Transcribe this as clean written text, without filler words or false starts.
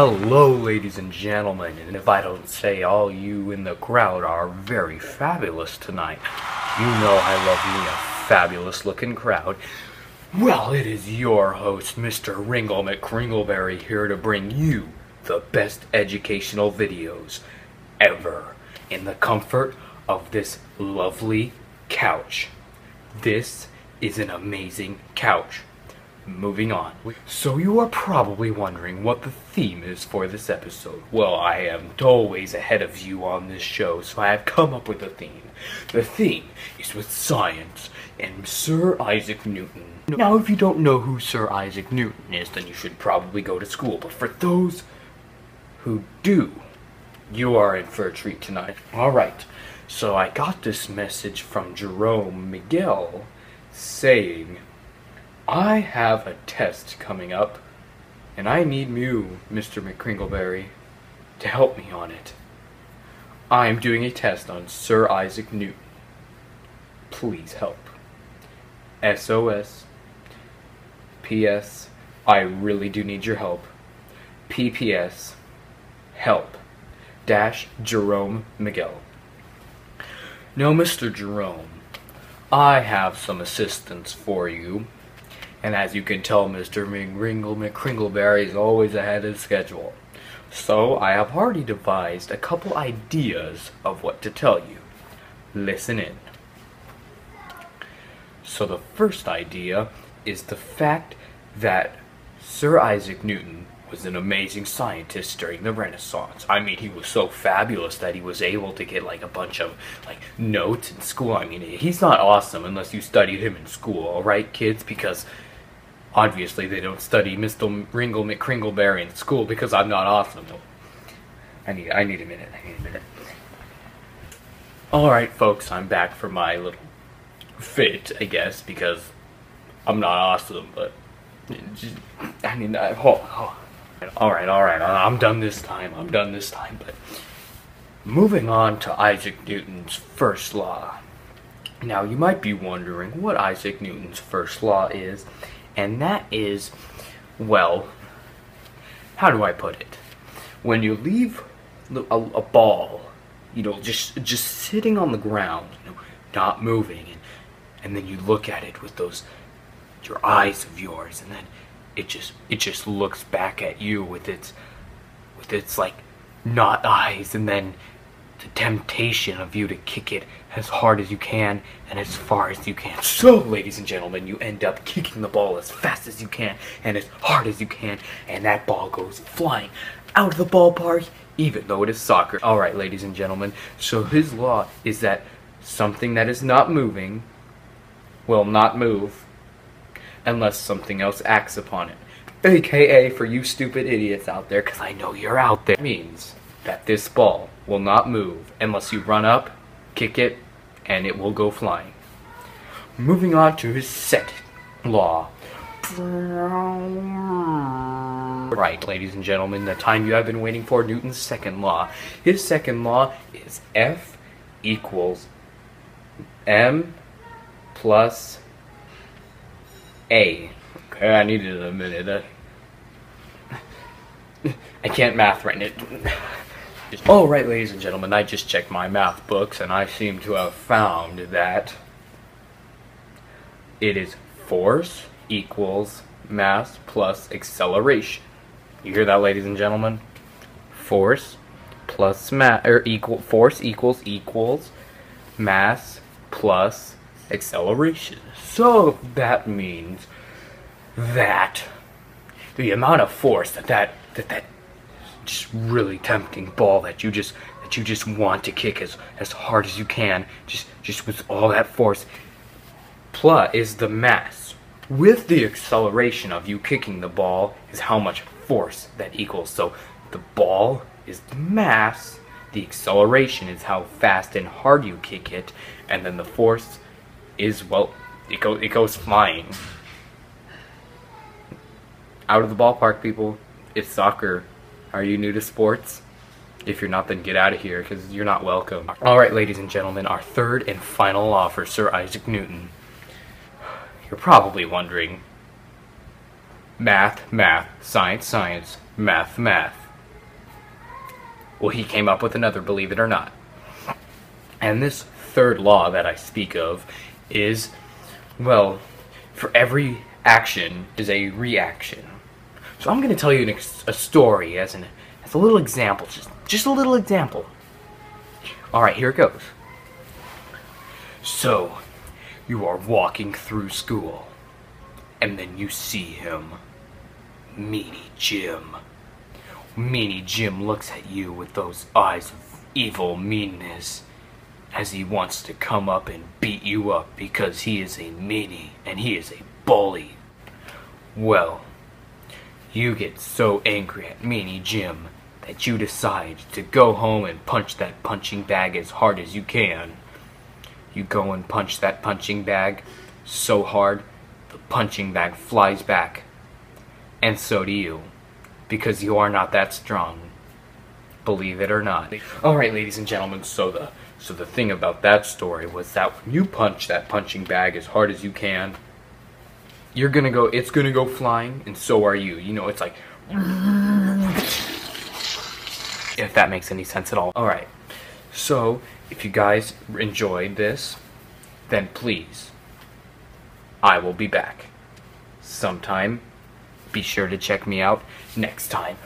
Hello, ladies and gentlemen, and if I don't say all you in the crowd are very fabulous tonight, you know I love me a fabulous looking crowd. Well, it is your host, Mr. Ringle McCringleberry, here to bring you the best educational videos ever in the comfort of this lovely couch. This is an amazing couch. Moving on. So you are probably wondering what the theme is for this episode. Well, I am always ahead of you on this show, so I have come up with a theme. The theme is with science and Sir Isaac Newton. Now, if you don't know who Sir Isaac Newton is, then you should probably go to school. But for those who do, you are in for a treat tonight. Alright, so I got this message from Jerome Miguel saying, I have a test coming up, and I need you, Mr. McCringleberry, to help me on it. I am doing a test on Sir Isaac Newton. Please help. SOS. PS. I really do need your help. PPS. Help. Dash Jerome Miguel. Now, Mr. Jerome, I have some assistance for you. And as you can tell, Mr. Ringle McCringleberry is always ahead of schedule. So I have already devised a couple ideas of what to tell you. Listen in. So the first idea is the fact that Sir Isaac Newton was an amazing scientist during the Renaissance. I mean, he was so fabulous that he was able to get like a bunch of notes in school. I mean, he's not awesome unless you studied him in school, alright kids? Because obviously, they don't study Mr. Ringle McCringleberry in school because I'm not awesome. I need a minute. Alright, folks, I'm back for my little fit, I guess, because I'm not awesome, but I need that. Alright, I'm done this time. But moving on to Isaac Newton's first law. Now, you might be wondering what Isaac Newton's first law is. And that is, well, how do I put it? When you leave a ball, just sitting on the ground, not moving, and then you look at it with your eyes of yours, and then it just looks back at you with its like not eyes, and then the temptation of you to kick it as hard as you can and as far as you can. So, ladies and gentlemen, you end up kicking the ball as fast as you can and as hard as you can, and that ball goes flying out of the ballpark, even though it is soccer. Alright, ladies and gentlemen, so his law is that something that is not moving will not move unless something else acts upon it. AKA, for you stupid idiots out there, because I know you're out there, means that this ball will not move unless you run up, kick it, and it will go flying. Moving on to his second law. Right, ladies and gentlemen, the time you have been waiting for, Newton's second law. His second law is F equals M plus A. Okay, I needed a minute. I can't math right now. Alright, ladies and gentlemen, I just checked my math books, and I seem to have found that it is force equals mass plus acceleration. You hear that, ladies and gentlemen? Force plus force equals mass plus acceleration. So that means that the amount of force that just really tempting ball that you just want to kick as hard as you can, just with all that force, plus is the mass with the acceleration of you kicking the ball is how much force that equals. So the ball is the mass, the acceleration is how fast and hard you kick it, and then the force is, well, it goes flying out of the ballpark. People, it's soccer. Are you new to sports? If you're not, then get out of here, because you're not welcome. Alright, ladies and gentlemen, our third and final law for Sir Isaac Newton. You're probably wondering, math, math, science, science, math, math. Well, he came up with another, believe it or not. And this third law that I speak of is, well, for every action is a reaction. So I'm going to tell you a story as a little example, just a little example. Alright, here it goes. So, you are walking through school, and then you see him, Meanie Jim. Meanie Jim looks at you with those eyes of evil meanness, as he wants to come up and beat you up because he is a meanie and he is a bully. Well, you get so angry at Meanie Jim that you decide to go home and punch that punching bag as hard as you can. You go and punch that punching bag so hard, the punching bag flies back. And so do you, because you are not that strong. Believe it or not. Alright, ladies and gentlemen, so the thing about that story was that when you punch that punching bag as hard as you can, it's gonna go flying, and so are you. You know, it's like, if that makes any sense at all. Alright, so if you guys enjoyed this, then please, I will be back sometime. Be sure to check me out next time.